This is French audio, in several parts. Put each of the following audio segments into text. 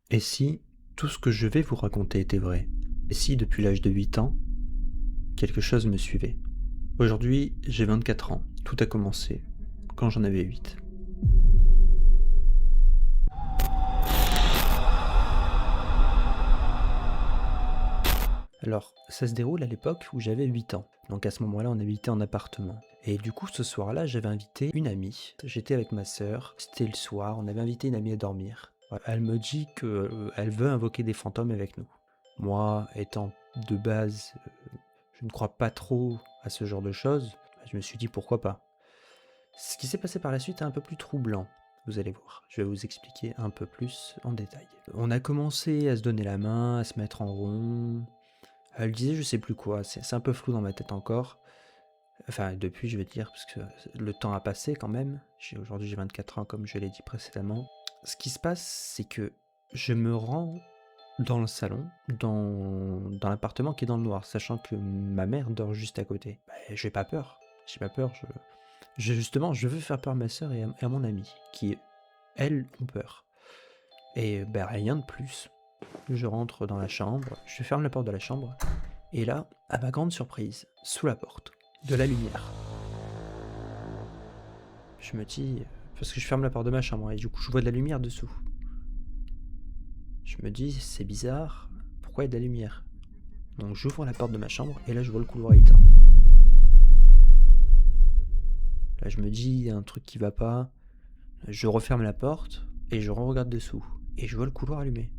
Et si tout ce que je vais vous raconter était vrai? Et si depuis l'âge de 8 ans, quelque chose me suivait? Aujourd'hui, j'ai 24 ans. Tout a commencé quand j'en avais 8. Alors, ça se déroule à l'époque où j'avais 8 ans. Donc à ce moment-là, on habitait en appartement. Et du coup, ce soir-là, j'avais invité une amie. J'étais avec ma sœur, c'était le soir, on avait invité une amie à dormir. Ouais, elle me dit qu'elle veut invoquer des fantômes avec nous. Moi, étant de base, je ne crois pas trop à ce genre de choses, je me suis dit pourquoi pas. Ce qui s'est passé par la suite est un peu plus troublant. Vous allez voir, je vais vous expliquer un peu plus en détail. On a commencé à se donner la main, à se mettre en rond. Elle disait je sais plus quoi, c'est un peu flou dans ma tête encore. Enfin, depuis, je vais dire, parce que le temps a passé quand même. Aujourd'hui, j'ai 24 ans, comme je l'ai dit précédemment. Ce qui se passe, c'est que je me rends dans le salon, dans l'appartement qui est dans le noir, sachant que ma mère dort juste à côté. Bah, j'ai pas peur. J'ai pas peur. Justement, je veux faire peur à ma sœur et à mon amie, qui, elles, ont peur. Et ben, rien de plus. Je rentre dans la chambre, je ferme la porte de la chambre, et là, à ma grande surprise, sous la porte, de la lumière. Je me dis, parce que je ferme la porte de ma chambre, et du coup je vois de la lumière dessous. Je me dis, c'est bizarre, pourquoi il y a de la lumière? Donc j'ouvre la porte de ma chambre, et là je vois le couloir éteint. Là je me dis, il y a un truc qui va pas. Je referme la porte, et je regarde dessous, et je vois le couloir allumé.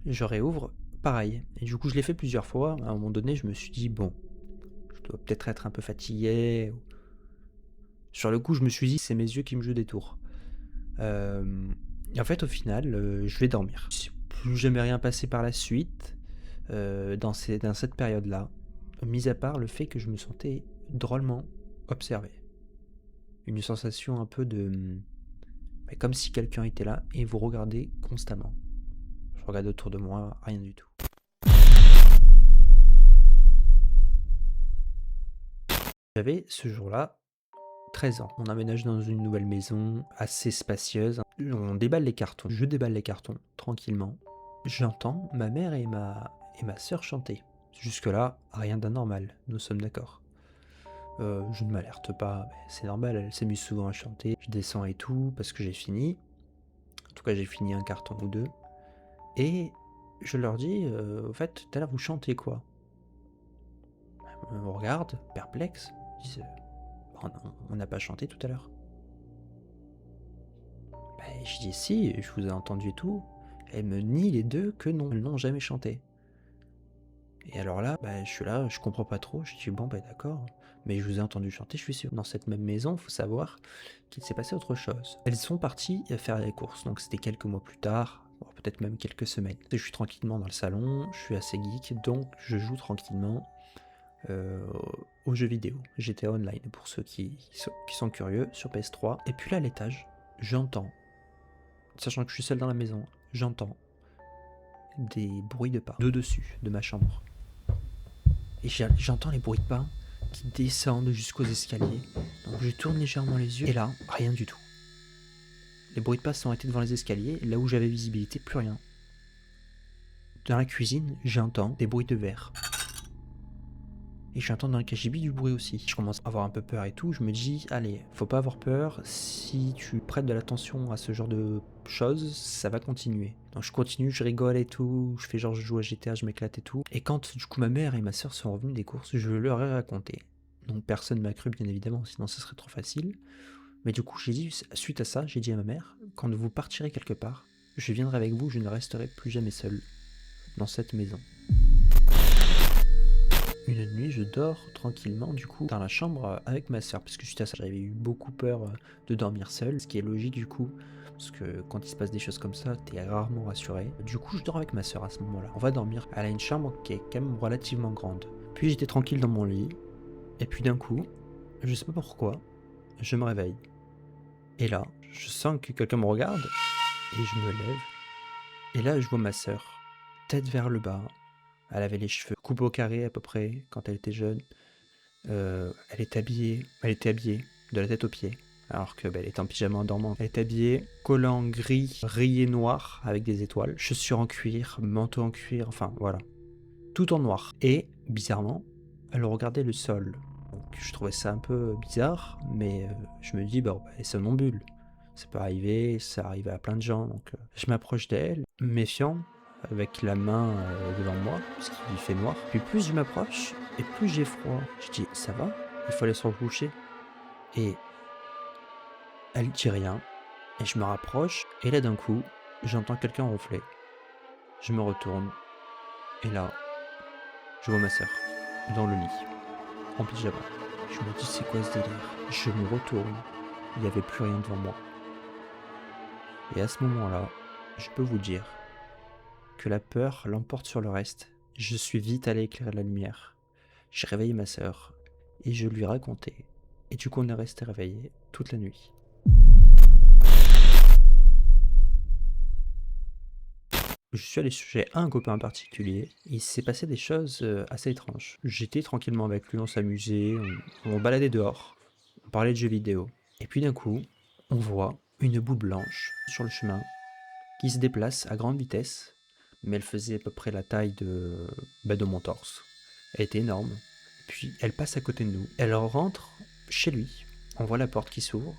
Je réouvre, pareil. Et du coup je l'ai fait plusieurs fois, à un moment donné je me suis dit, bon, je dois peut-être être un peu fatigué. Sur le coup, je me suis dit, c'est mes yeux qui me jouent des tours. Et en fait, au final, je vais dormir. Il s'est plus jamais rien passé par la suite, dans cette période-là, mis à part le fait que je me sentais drôlement observé. Une sensation un peu de... comme si quelqu'un était là et vous regardait constamment. Je regarde autour de moi, rien du tout. J'avais ce jour-là 13 ans. On emménage dans une nouvelle maison assez spacieuse. On déballe les cartons. Je déballe les cartons tranquillement. J'entends ma mère et ma sœur chanter. Jusque-là, rien d'anormal, nous sommes d'accord. Je ne m'alerte pas, mais c'est normal, elle s'amuse souvent à chanter. Je descends et tout, parce que j'ai fini. En tout cas, j'ai fini un carton ou deux. Et je leur dis, au fait, tout à l'heure, vous chantez quoi? Elles me regardent, perplexes. Ils disent, on n'a pas chanté tout à l'heure. Je dis si, je vous ai entendu et tout. Elles me nient les deux que non, elles n'ont jamais chanté. Et alors là, je suis là, je comprends pas trop, je dis bon d'accord, mais je vous ai entendu chanter, je suis sûr. Dans cette même maison, faut savoir qu'il s'est passé autre chose. Elles sont parties faire les courses, donc c'était quelques mois plus tard, peut-être même quelques semaines. Je suis tranquillement dans le salon, je suis assez geek, donc je joue tranquillement aux jeux vidéo. GTA Online, pour ceux qui sont curieux, sur PS3. Et puis là, à l'étage, j'entends, sachant que je suis seul dans la maison, j'entends des bruits de pas, de dessus, de ma chambre. Et j'entends les bruits de pas qui descendent jusqu'aux escaliers. Donc je tourne légèrement les yeux, et là, rien du tout. Les bruits de pas sont arrêtés devant les escaliers, là où j'avais visibilité, plus rien. Dans la cuisine, j'entends des bruits de verre. Et j'entends dans le KGB du bruit aussi. Je commence à avoir un peu peur et tout, je me dis, allez, faut pas avoir peur, si tu prêtes de l'attention à ce genre de choses, ça va continuer. Donc je continue, je rigole et tout, je fais genre je joue à GTA, je m'éclate et tout. Et quand du coup ma mère et ma soeur sont revenues des courses, je leur ai raconté. Donc personne m'a cru bien évidemment, sinon ce serait trop facile. Mais du coup j'ai dit, suite à ça, j'ai dit à ma mère, quand vous partirez quelque part, je viendrai avec vous, je ne resterai plus jamais seul dans cette maison. Une nuit, je dors tranquillement, du coup, dans la chambre avec ma soeur, parce que suite à ça, j'avais eu beaucoup peur de dormir seul, ce qui est logique du coup, parce que quand il se passe des choses comme ça, t'es rarement rassuré. Du coup, je dors avec ma soeur à ce moment-là. On va dormir. Elle a une chambre qui est quand même relativement grande. Puis j'étais tranquille dans mon lit, et puis d'un coup, je sais pas pourquoi, je me réveille. Et là, je sens que quelqu'un me regarde, et je me lève. Et là, je vois ma soeur, tête vers le bas. Elle avait les cheveux coupés au carré à peu près quand elle était jeune. Elle était habillée de la tête aux pieds, alors que elle était en pyjama en dormant. Elle est habillée, collant gris, rayé noir avec des étoiles, chaussures en cuir, manteau en cuir, enfin voilà, tout en noir. Et bizarrement, elle regardait le sol. Donc je trouvais ça un peu bizarre, mais je me dis, bon, elle est somnambule. Ça peut arriver, ça arrive à plein de gens. Donc je m'approche d'elle, méfiant, avec la main devant moi, parce qu'il fait noir. Puis plus je m'approche, et plus j'ai froid. Je dis, ça va? Il faut aller se recoucher. Et elle dit rien, et je me rapproche, et là d'un coup, j'entends quelqu'un ronfler. Je me retourne, et là, je vois ma sœur, dans le lit, en pyjama. Je me dis, c'est quoi ce délire? Je me retourne, il n'y avait plus rien devant moi. Et à ce moment-là, je peux vous dire que la peur l'emporte sur le reste. Je suis vite allé éclairer la lumière. J'ai réveillé ma sœur, et je lui ai raconté. Et du coup, on est resté réveillés toute la nuit. Je suis allé chez un copain en particulier. Il s'est passé des choses assez étranges. J'étais tranquillement avec lui, on s'amusait, on baladait dehors, on parlait de jeux vidéo. Et puis d'un coup, on voit une boule blanche sur le chemin qui se déplace à grande vitesse, mais elle faisait à peu près la taille de mon torse. Elle était énorme. Puis elle passe à côté de nous. Elle rentre chez lui. On voit la porte qui s'ouvre.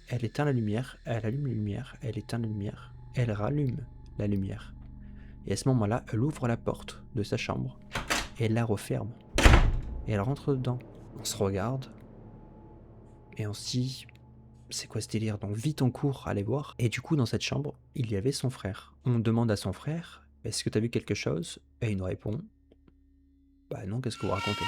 Elle éteint la lumière, elle allume la lumière, elle éteint la lumière, elle rallume la lumière. Et à ce moment-là, elle ouvre la porte de sa chambre et elle la referme. Et elle rentre dedans. On se regarde et on se dit, c'est quoi ce délire? Donc vite on court aller voir. Et du coup, dans cette chambre, il y avait son frère. On demande à son frère, est-ce que tu as vu quelque chose? Et il nous répond, bah non, qu'est-ce que vous racontez?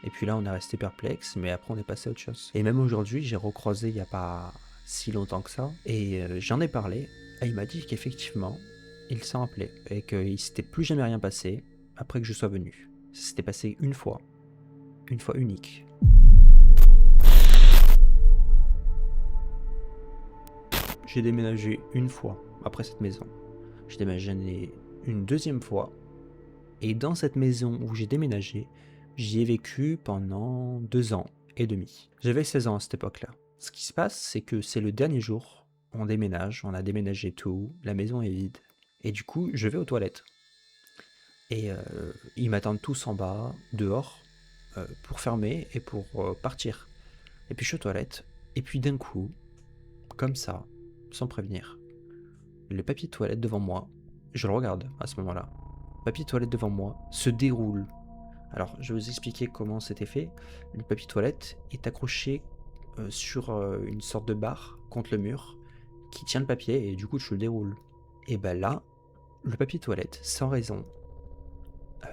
Et puis là, on est resté perplexe, mais après on est passé à autre chose. Et même aujourd'hui, j'ai recroisé il n'y a pas si longtemps que ça, et j'en ai parlé, et il m'a dit qu'effectivement, il s'en rappelait, et qu'il s'était plus jamais rien passé après que je sois venu. Ça s'était passé une fois unique. J'ai déménagé une fois après cette maison. J'ai déménagé une deuxième fois, et dans cette maison où j'ai déménagé, j'y ai vécu pendant 2 ans et demi. J'avais 16 ans à cette époque-là. Ce qui se passe, c'est que c'est le dernier jour, on déménage, on a déménagé tout, la maison est vide. Et du coup, je vais aux toilettes. Et ils m'attendent tous en bas, dehors, pour fermer et pour partir. Et puis je suis aux toilettes, et puis d'un coup, comme ça, sans prévenir, le papier de toilette devant moi, je le regarde à ce moment-là, le papier de toilette devant moi se déroule. Alors, je vais vous expliquer comment c'était fait. Le papier toilette est accroché sur une sorte de barre contre le mur qui tient le papier et du coup, je le déroule. Et ben là, le papier toilette, sans raison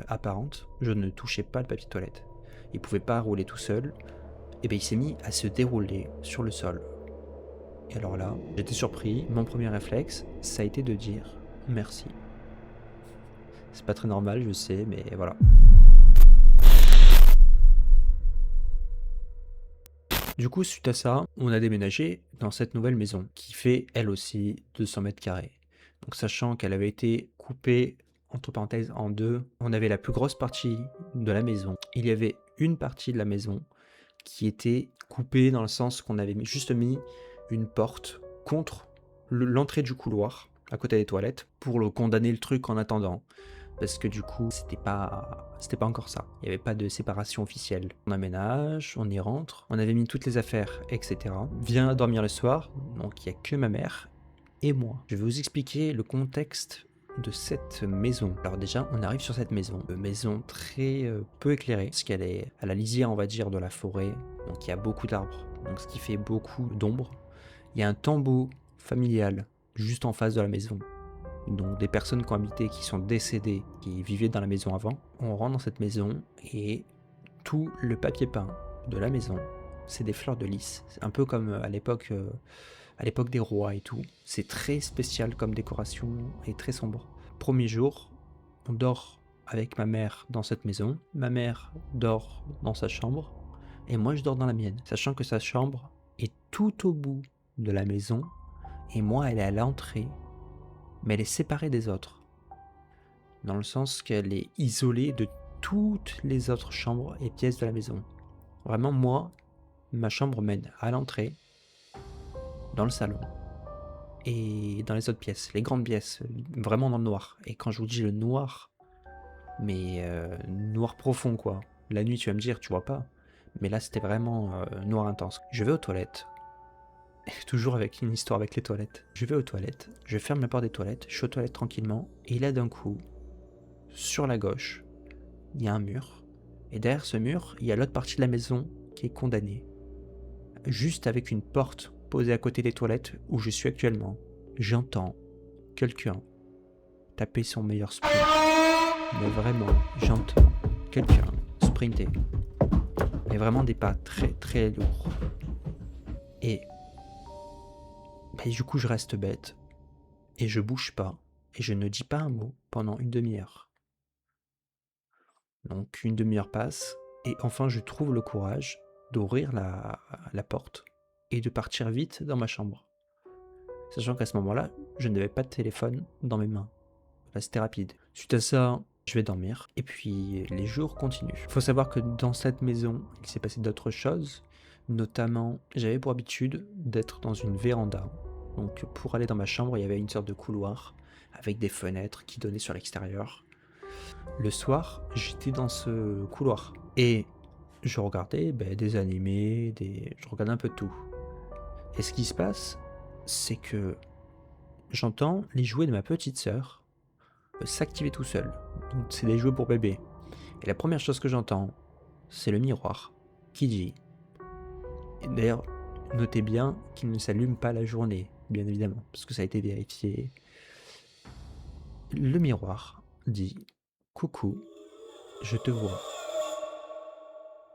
apparente, je ne touchais pas le papier toilette. Il pouvait pas rouler tout seul. Et ben il s'est mis à se dérouler sur le sol. Et alors là, j'étais surpris. Mon premier réflexe, ça a été de dire merci. C'est pas très normal, je sais, mais voilà. Du coup, suite à ça, on a déménagé dans cette nouvelle maison qui fait, elle aussi, 200 mètres carrés. Donc, sachant qu'elle avait été coupée, entre parenthèses, en deux, on avait la plus grosse partie de la maison. Il y avait une partie de la maison qui était coupée dans le sens qu'on avait juste mis une porte contre l'entrée du couloir, à côté des toilettes, pour condamner le truc en attendant. Parce que du coup, c'était pas encore ça. Il n'y avait pas de séparation officielle. On aménage, on y rentre, on avait mis toutes les affaires, etc. Vient dormir le soir, donc il n'y a que ma mère et moi. Je vais vous expliquer le contexte de cette maison. Alors déjà, on arrive sur cette maison. Une maison très peu éclairée, parce qu'elle est à la lisière, on va dire, de la forêt. Donc il y a beaucoup d'arbres, donc ce qui fait beaucoup d'ombre. Il y a un tombeau familial juste en face de la maison. Donc des personnes qui ont habité, qui sont décédées, qui vivaient dans la maison avant. On rentre dans cette maison et tout le papier peint de la maison, c'est des fleurs de lys. C'est un peu comme à l'époque des rois et tout. C'est très spécial comme décoration et très sombre. Premier jour, on dort avec ma mère dans cette maison. Ma mère dort dans sa chambre et moi je dors dans la mienne. Sachant que sa chambre est tout au bout de la maison et moi elle est à l'entrée. Mais elle est séparée des autres, dans le sens qu'elle est isolée de toutes les autres chambres et pièces de la maison. Vraiment, moi, ma chambre mène à l'entrée, dans le salon et dans les autres pièces, les grandes pièces, vraiment dans le noir. Et quand je vous dis le noir, mais noir profond quoi. La nuit tu vas me dire tu vois pas, mais là c'était vraiment noir intense. Je vais aux toilettes, toujours avec une histoire avec les toilettes. Je vais aux toilettes, je ferme la porte des toilettes, je suis aux toilettes tranquillement, et là d'un coup, sur la gauche, il y a un mur, et derrière ce mur, il y a l'autre partie de la maison qui est condamnée. Juste avec une porte posée à côté des toilettes où je suis actuellement, j'entends quelqu'un taper son meilleur sprint. Mais vraiment, j'entends quelqu'un sprinter. Mais vraiment des pas très très lourds. Et du coup, je reste bête. Et je bouge pas. Et je ne dis pas un mot pendant une demi-heure. Donc une demi-heure passe. Et enfin, je trouve le courage d'ouvrir la porte et de partir vite dans ma chambre. Sachant qu'à ce moment-là, je n'avais pas de téléphone dans mes mains. Là, c'était rapide. Suite à ça, je vais dormir. Et puis, les jours continuent. Il faut savoir que dans cette maison, il s'est passé d'autres choses. Notamment, j'avais pour habitude d'être dans une véranda. Donc, pour aller dans ma chambre, il y avait une sorte de couloir avec des fenêtres qui donnaient sur l'extérieur. Le soir, j'étais dans ce couloir. Et je regardais des animés, je regardais un peu de tout. Et ce qui se passe, c'est que j'entends les jouets de ma petite sœur s'activer tout seul. Donc c'est des jouets pour bébé. Et la première chose que j'entends, c'est le miroir qui dit. Et d'ailleurs, notez bien qu'il ne s'allume pas la journée, bien évidemment, parce que ça a été vérifié. Le miroir dit coucou, je te vois.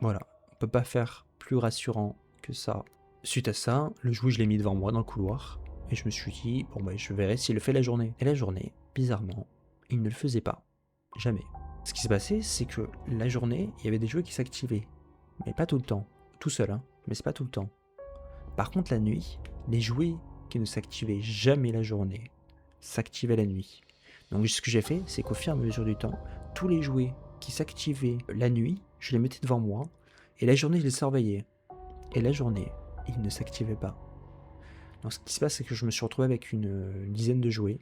Voilà, on peut pas faire plus rassurant que ça. Suite à ça, le jouet je l'ai mis devant moi dans le couloir et je me suis dit je verrai s'il le fait la journée. Et la journée, bizarrement, il ne le faisait pas. Jamais. Ce qui s'est passé, c'est que la journée, il y avait des jouets qui s'activaient. Mais pas tout le temps. Tout seul, hein. Mais c'est pas tout le temps. Par contre, la nuit, les jouets qui ne s'activaient jamais la journée s'activaient la nuit. Donc ce que j'ai fait, c'est qu'au fur et à mesure du temps, tous les jouets qui s'activaient la nuit, je les mettais devant moi. Et la journée, je les surveillais. Et la journée, ils ne s'activaient pas. Donc ce qui se passe, c'est que je me suis retrouvé avec une dizaine de jouets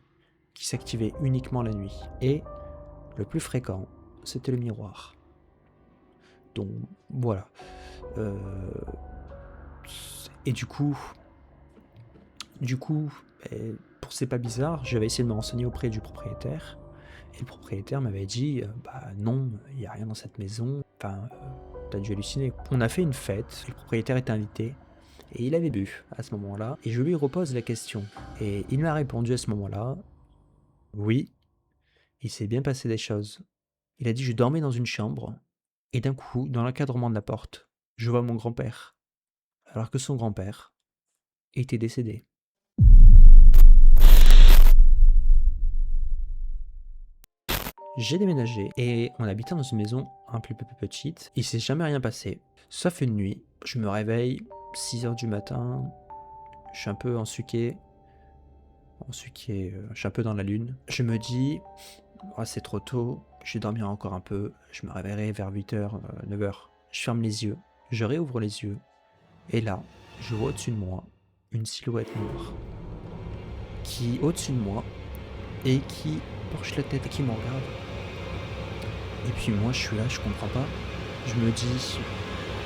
qui s'activaient uniquement la nuit. Et le plus fréquent, c'était le miroir. Donc voilà. Et du coup, pour C'est pas bizarre, j'avais essayé de me renseigner auprès du propriétaire. Et le propriétaire m'avait dit non, il n'y a rien dans cette maison. Enfin, t'as dû halluciner. On a fait une fête, le propriétaire était invité. Et il avait bu à ce moment-là. Et je lui repose la question. Et il m'a répondu à ce moment-là, oui, il s'est bien passé des choses. Il a dit je dormais dans une chambre. Et d'un coup, dans l'encadrement de la porte, je vois mon grand-père. Alors que son grand-père était décédé. J'ai déménagé et on habitait dans une maison un peu plus petite. Il s'est jamais rien passé. Sauf une nuit, je me réveille, 6h du matin, je suis un peu ensuqué, je suis un peu dans la lune. Je me dis, c'est trop tôt, je vais dormir encore un peu, je me réveillerai vers 8h, 9h. Je ferme les yeux, je réouvre les yeux, et là, je vois au-dessus de moi une silhouette noire qui est au-dessus de moi et qui penche la tête et qui me regarde. Et puis moi je suis là, je comprends pas. Je me dis,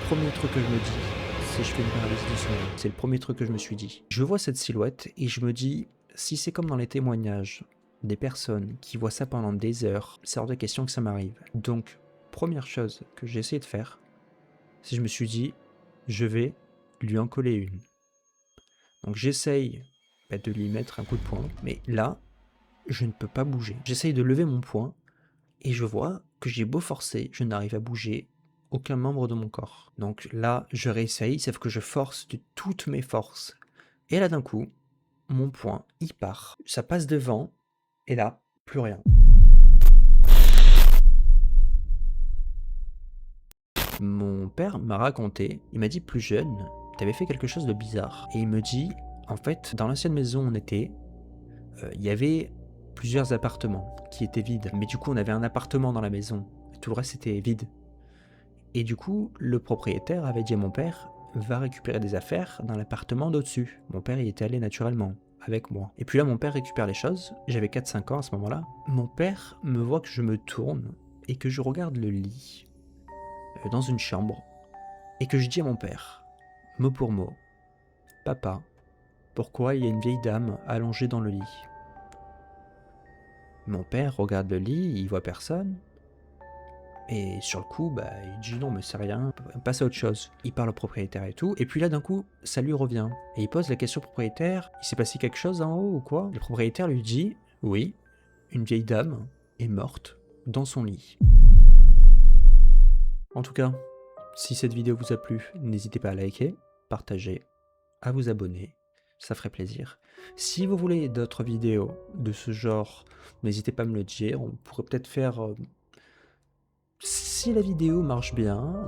premier truc que je me dis, c'est je fais une paralysie du sommeil. C'est le premier truc que je me suis dit. Je vois cette silhouette et je me dis, si c'est comme dans les témoignages des personnes qui voient ça pendant des heures, c'est hors de question que ça m'arrive. Donc, première chose que j'ai essayé de faire, c'est que je me suis dit, je vais lui en coller une. Donc j'essaye de lui mettre un coup de poing, mais là, je ne peux pas bouger. J'essaye de lever mon poing et je vois que j'ai beau forcer, je n'arrive à bouger aucun membre de mon corps. Donc là, je réessaye, sauf que je force de toutes mes forces. Et là, d'un coup, mon poing, il part. Ça passe devant, et là, plus rien. Mon père m'a raconté, il m'a dit plus jeune, t'avais fait quelque chose de bizarre. Et il me dit, en fait, dans l'ancienne maison où on était, il y avait plusieurs appartements qui étaient vides. Mais du coup, on avait un appartement dans la maison. Tout le reste était vide. Et du coup, le propriétaire avait dit à mon père, va récupérer des affaires dans l'appartement d'au-dessus. Mon père y était allé naturellement, avec moi. Et puis là, mon père récupère les choses. J'avais 4-5 ans à ce moment-là. Mon père me voit que je me tourne et que je regarde le lit dans une chambre et que je dis à mon père, mot pour mot, papa, pourquoi il y a une vieille dame allongée dans le lit? Mon père regarde le lit, il voit personne. Et sur le coup, bah, il dit non, mais c'est rien, passe à autre chose. Il parle au propriétaire et tout, et puis là d'un coup, ça lui revient. Et il pose la question au propriétaire, il s'est passé quelque chose en haut ou quoi? Le propriétaire lui dit, oui, une vieille dame est morte dans son lit. En tout cas, si cette vidéo vous a plu, n'hésitez pas à liker, partager, à vous abonner, ça ferait plaisir. Si vous voulez d'autres vidéos de ce genre, n'hésitez pas à me le dire, on pourrait peut-être faire... Si la vidéo marche bien,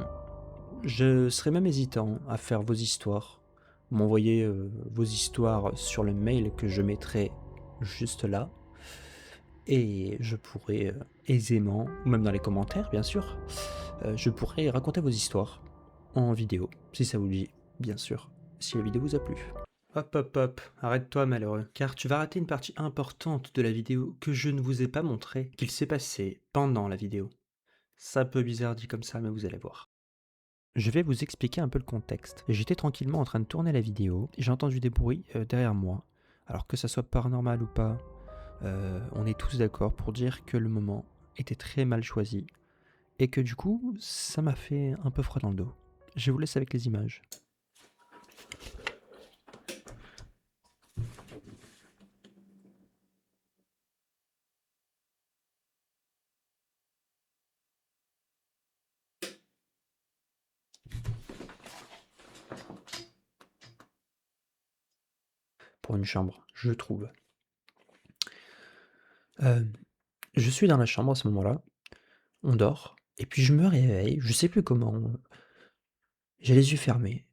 je serais même hésitant à faire vos histoires. M'envoyer vos histoires sur le mail que je mettrai juste là. Et je pourrais aisément, ou même dans les commentaires bien sûr, je pourrais raconter vos histoires en vidéo, si ça vous dit, bien sûr, si la vidéo vous a plu. Hop hop hop, arrête-toi malheureux, car tu vas rater une partie importante de la vidéo que je ne vous ai pas montré, qu'il s'est passé pendant la vidéo. C'est un peu bizarre dit comme ça, mais vous allez voir. Je vais vous expliquer un peu le contexte. J'étais tranquillement en train de tourner la vidéo, et j'ai entendu des bruits derrière moi. Alors que ça soit paranormal ou pas, on est tous d'accord pour dire que le moment était très mal choisi, et que du coup, ça m'a fait un peu froid dans le dos. Je vous laisse avec les images. Pour une chambre, je trouve. Je suis dans la chambre à ce moment-là, on dort, et puis je me réveille, je sais plus comment, j'ai les yeux fermés,